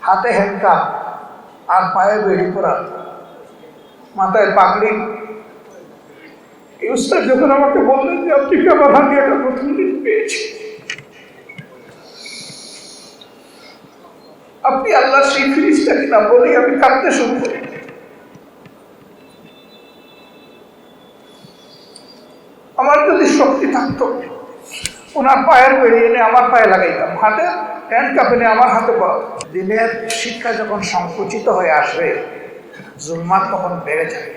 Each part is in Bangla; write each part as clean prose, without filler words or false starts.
হাতে হ্যান্ডকাপ আর পায়ে বেড়ি পরা, মাথায় পাগড়ি। এই উস্তাদ যখন আমাকে বললেন যে আপনি কি আমার হাদিয়াটা প্রথম দিন পেয়েছি, আপনি আল্লাহ সেই ফিরিস্তা কিনা বলেই আমি কাঁদতে শুরু করি। আমার যদি শক্তি থাকতো ওনার পায়ের বেড়ি এনে আমার পায়ে লাগাইতাম, হাতে হ্যান্ডকাপ এনে আমার হাতে পড়া। দিনের শিক্ষা যখন সংকুচিত হয়ে আসবে, জুলমাত তখন বেড়ে যাবে।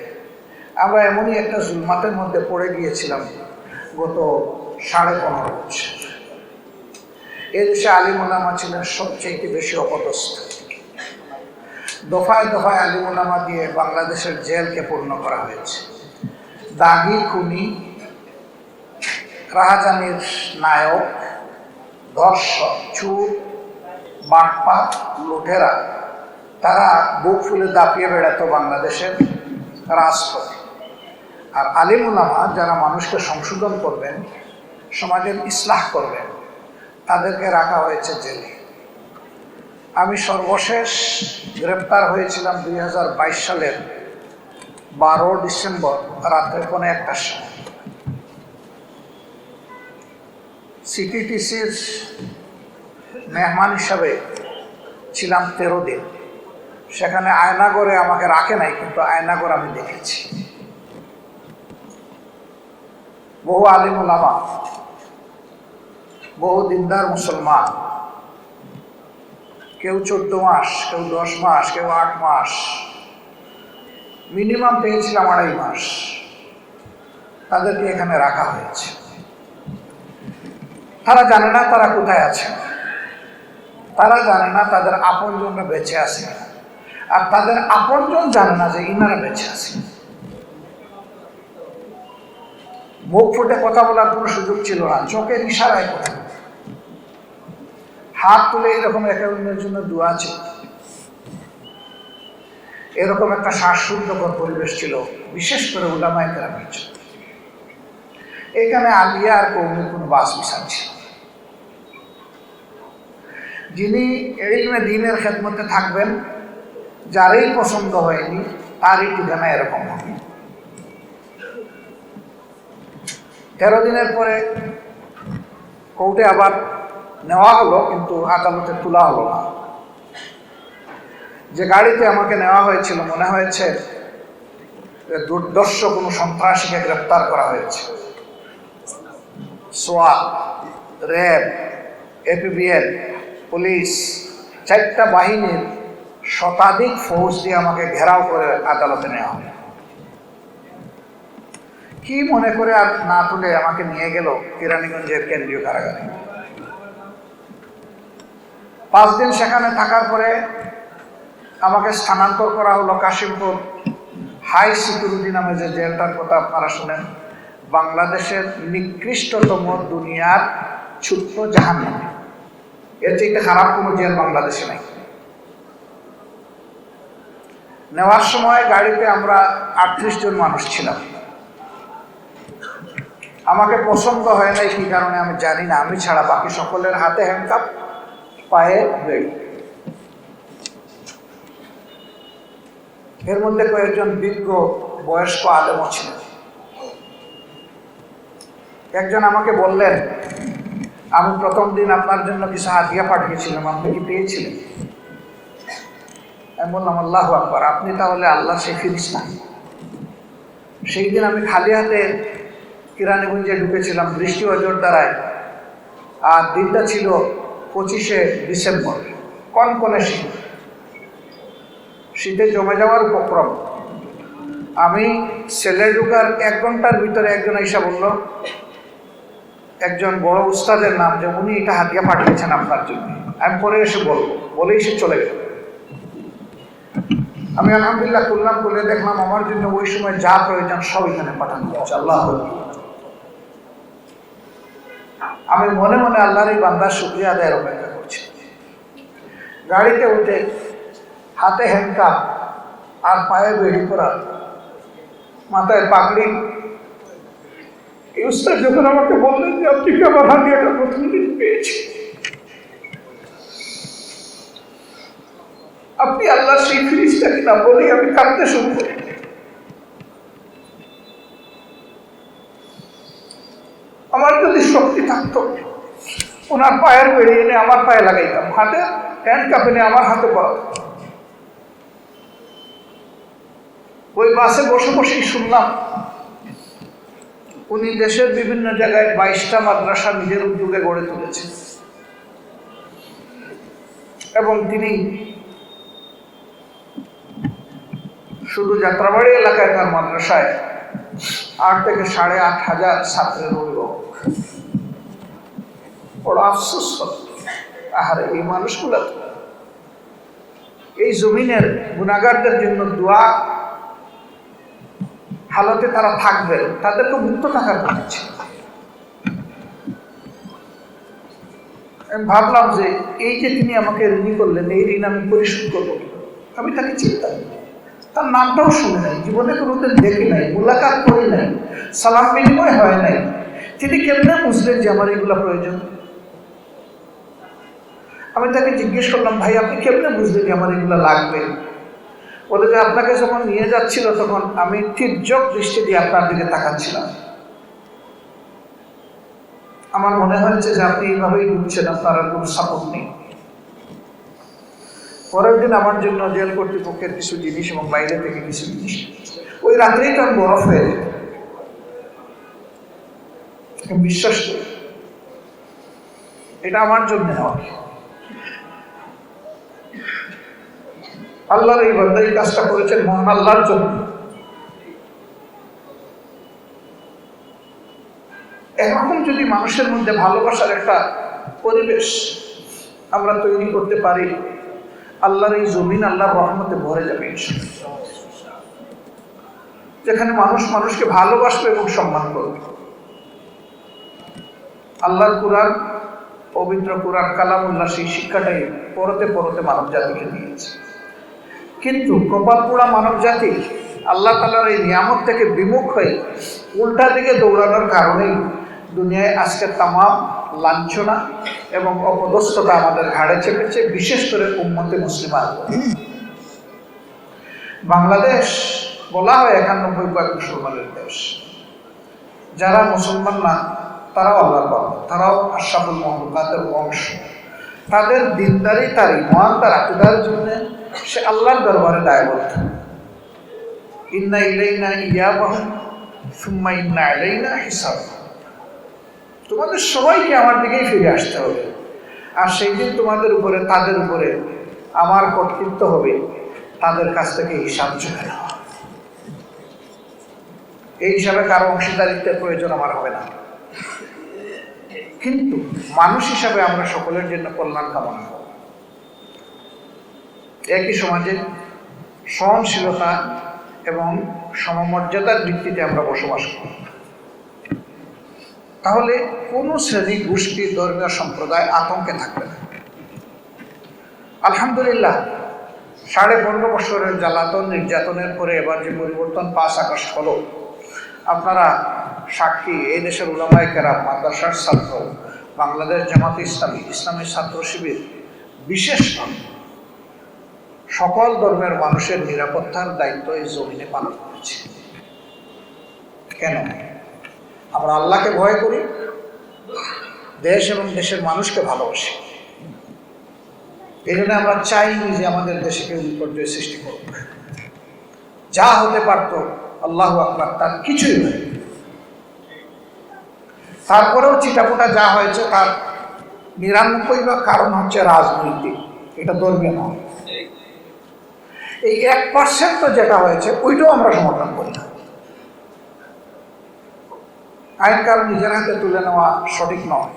আমরা এমনই একটা জুলমাতের মধ্যে পড়ে গিয়েছিলাম গত 15.5 বছর। এই দেশে আলিম ওলামা ছিলেন সবচেয়ে বেশি অপদস্থ। দফায় দফায় আলিম ওলামা দিয়ে বাংলাদেশের জেলকে পূর্ণ করা হয়েছে। দাগি, খুনি, রাহাজানির নায়ক, ধর্ষক, চোর, বাটপাত, লুটেরা, তারা বুক ফুলে দাপিয়ে বেড়াতো বাংলাদেশের রাজপথে। আর আলিম ওলামা যারা মানুষকে সংশোধন করবেন, সমাজের ইসলাহ করবেন, তাদেরকে রাখা হয়েছে জেলে। আমি সর্বশেষ গ্রেপ্তার হয়েছিলাম 2022 সালের 12 ডিসেম্বর রাত্রে 1:15টার সময়। সিটিটিসির মেহমান হিসাবে ছিলাম 13 দিন। সেখানে আয়নাগরে আমাকে রাখে নাই, কিন্তু আয়নাগর আমি দেখেছি। বহু আলিম ওলামা, বহু দিনদার মুসলমান, কেউ 14 মাস, কেউ 10 মাস, কেউ 8 মাস, মিনিমাম পেয়েছিলাম 2.5 মাস, তাদেরকে এখানে রাখা হয়েছে। তারা জানে না তারা কোথায় আছে, তারা জানে না তাদের আপনজনরা বেঁচে আছে, আর তাদের আপনজন জানে না যে ইনারা বেঁচে আছে। মুখ ফুটে কথা বলার কোনো সুযোগ ছিল না, চোখের ইশারায় কথা, হাত তুলে এরকম একে অন্যের জন্য দোয়া ছিল। এরকম একটা শ্বাসরুদ্ধকর পরিবেশ ছিল, বিশেষ করে উলামায়ে কেরামের জন্য। এখানে আলিয়া আর কৌমির কোনো বাস মিশাল ছিল। যিনি ইলমে দ্বীনের খেদমতে থাকবেন, যারই পছন্দ হয়নি তারই ঠিকানা এরকম হবে। 13 দিনের পরে কোর্টে আবার নেওয়া হলো, কিন্তু আদালতে তোলা হলো না। যে গাড়িতে আমাকে নেওয়া হয়েছিল, মনে হয়েছে দুর্দর্শ কোনো সন্ত্রাসীকে গ্রেপ্তার করা হয়েছে। সোয়াত, র্যাব, এপিবিএল, পুলিশ, 4টা বাহিনীর শতাধিক ফৌজ দিয়ে আমাকে ঘেরাও করে আদালতে নেওয়া হয়। কি মনে করে আর না তুলে আমাকে নিয়ে গেল কেরানীগঞ্জের কেন্দ্রীয় কারাগারে। 5 দিন সেখানে থাকার পরে আমাকে স্থানান্তর করা হলো কাশিমপুর হাই সিকিউরিটি নামে যে জেলটার কথা আপনারা শুনেন, বাংলাদেশের নিকৃষ্টতম দুনিয়ার ছোট্ট জাহান্নাম। এর চাইতে খারাপ কোনো জেল বাংলাদেশে নাই। নেওয়ার সময় গাড়িতে আমরা 38 জন মানুষ ছিলাম। আমাকে পছন্দ হয় নাই কি কারণে আমি জানি না, আমি ছাড়া বাকি সকলের হাতে হ্যান্ডকাপ, পায়ে বেড়ি। এর মধ্যে কয়েকজন বিজ্ঞ বয়স্ক আলেমও ছিলেন। একজন আমাকে বললেন, আমি প্রথম দিন আপনার জন্য কিছু হাদিয়া পাঠিয়েছিলাম, আপনি কি পেয়েছিলেন? আমি বললাম, আল্লাহু আকবার, আপনি তাহলে আল্লাহ সেই ফিরিস্তা। সেই দিন আমি খালি হাতে কেরানীগঞ্জে ঢুকেছিলাম, বৃষ্টি অজর দ্বারায়, আর দিনটা ছিল 25শে ডিসেম্বর, কনকনে শীত, শীতে জমে যাওয়ার উপক্রম। আমি সেলে ঢুকার 1 ঘন্টার ভিতরে একজন এসে বলল, একজন বড় উস্তাদের নাম, যে উনি এটা হাদিয়া পাঠিয়েছেন আপনার জন্য। আমি পরে এসে বলবো, বলেই সে চলে গেল। আমি আলহামদুলিল্লাহ করলাম, বলে দেখলাম আমার জন্য ওই সময় যা প্রয়োজন সব এখানে পাঠানো হচ্ছে। আল্লাহ, আমি মনে মনে আল্লাহর এই বান্দার শুকরিয়া আদায়ের অপেক্ষা করছি। গাড়িতে উঠে হাতে হ্যান্ডকাপ আর পায়ে বেড়ি পরা, মাথায় পাগড়ি। এই উস্তাদ যখন আমাকে বললেন যে আপনি কি আমার হাদিয়াটা প্রথম দিন পেয়েছি, আপনি আল্লাহ সেই ফিরিস্তা কিনা বলি আমি কাঁদতে শুরু করি। আমার যদি শক্তি থাকতো ওনার পায়ের বেড়ে এনে আমার পায়ে লাগাইতাম, হাতে হ্যান্ড কাপ এনে আমার হাতে পড়াতাম। ওই বাসে বসে বসেই শুনলাম উনি দেশের বিভিন্ন জায়গায় 22টা মাদ্রাসা নিজের উদ্যোগে গড়ে তুলেছেন এবং তিনি শুধু যাত্রাবাড়ি এলাকায় তার মাদ্রাসায় 8 থেকে 8,500 ছাত্রের অভিভাবক। বড় আফসোস হতো, আহারে এই মানুষগুলো এই জমিনের গুনাহগারদের জন্য দোয়া হালতে তারা থাকবে, তাদেরকে মুক্ত থাকার কথা ছিল। আমি ভাবলাম যে এই যে তিনি আমাকে ঋণী করলেন, এই ঋণ আমি পরিশোধ করবো। আমি তাকে চিন্তা করি, তার নামটাও শুনে নাই, জীবনে কোনোদিন দেখি নাই, মুলাকাত করি নাই, সালাম বিনিময় হয় নাই। তিনি কেমনে বুঝলেন যে আমার এগুলা প্রয়োজন? আমি তাকে জিজ্ঞেস করলাম, ভাই আপনি কেমনে বুঝলেন যে আমার এগুলা লাগবে? বলে যে আপনাকে যখন নিয়ে যাচ্ছিল তখন আমি তীর্যক দৃষ্টি দিয়ে আপনার দিকে তাকাচ্ছিলাম, আমার মনে হয়েছে যে আপনি এইভাবেই বুঝছেন, আপনার আর কোনো সাপোর্ট নেই। পরের দিন আমার জন্য জেল কর্তৃপক্ষের কিছু জিনিস এবং বাইরে থেকে কিছু জিনিস, ওই রাত্রেই তো আমি বরফ হয়ে যেত। বিশ্বাস করি এটা আমার জন্য হয়। আল্লাহর এই বান্দা এই কাজটা করেছেন মহান আল্লাহর জন্য। এখন যদি মানুষের মধ্যে ভালোবাসার একটা পরিবেশ আমরা তৈরি করতে পারি, আল্লাহর এই জমিন আল্লাহর রহমতে ভরে যাবে, যেখানে মানুষ মানুষকে ভালোবাসবে এবং সম্মান করবে। আল্লাহর কুরআন, পবিত্র কুরআন কালামুল্লাহ, সেই শিক্ষাটাই পরতে পরতে মানব জাতিকে দিয়েছে। কিন্তু কপাল পোড়া মানব জাতি আল্লাহ তাআলার এই নিয়ামত থেকে বিমুখ হয়ে উল্টা দিকে দৌড়ানোর কারণেই দুনিয়ায় আজকে তামাম লাঞ্ছনা এবং অপদস্থতা আমাদের ঘাড়ে চেপেছে, বিশেষ করে উম্মতে মুসলিমা। বাংলাদেশ বলা হয় 91% মুসলমানের দেশ। যারা মুসলমান না তারাও আল্লাহর বান্দা, তারাও আশরাফুল মাখলুকাতের অংশ। তাদের দিনদারি, তার ঈমান, তার আকীদার জন্য সে আল্লাহর দরবারে দায়বদ্ধ। ইন্না ইলাইনা ইয়াবাহুম সুম্মা ইন্না আলাইনা হিসাব। তোমাদের সবাইকে আমার দিকেই ফিরে আসতে হবে, আর সেই দিন তোমাদের উপরে, তাদের উপরে আমার কর্তৃত্ব হবে, তাদের কাছ থেকে হিসাব চলে নেওয়া। এই হিসাবে কারো অংশীদারিত্বের প্রয়োজন আমার হবে না, কিন্তু মানুষ হিসাবে আমরা সকলের জন্য কল্যাণ কামনা করব। একই সমাজে সহনশীলতা এবং সমমর্যাদার ভিত্তিতে আমরা বসবাস করি, তাহলে কোনো শ্রেণী, গোষ্ঠী, ধর্মীয় সম্প্রদায় আতঙ্কে থাকবে না। আলহামদুলিল্লাহ 15.5 বছরের জ্বালাতন নির্যাতনের পরে এবার যে পরিবর্তন 5 আগস্ট হলো, আপনারা সাক্ষী। এই দেশের উলামায়ে কেরাম, মাদ্রাসার ছাত্র, বাংলাদেশ জামাতে ইসলামী, ইসলামী ছাত্র শিবির, বিশেষভাবে সকল ধর্মের মানুষের নিরাপত্তার দায়িত্ব এই জমিনে পালন করেছে। কেন? আমরা আল্লাহকে ভয় করি, দেশ এবং দেশের মানুষকে ভালোবাসি। এই জন্য আমরা চাইনি যে আমাদের দেশে কেউ বিপর্যয় সৃষ্টি করুক। যা হতে পারত, আল্লাহু আকবার, তার কিছুই হয়। তারপরেও চিটাপোটা যা হয়েছে তার 99 কারণ হচ্ছে রাজনৈতিক, এটা ধর্মীয় নয়। এই 1% যেটা হয়েছে ওইটাও আমরা সমর্থন করি না। আইন কানুন নিজের হাতে তুলে নেওয়া সঠিক নয়,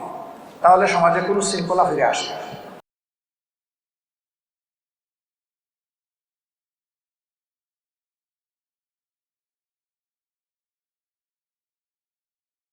তাহলে সমাজে কোনো শৃঙ্খলা ফিরে আসবে।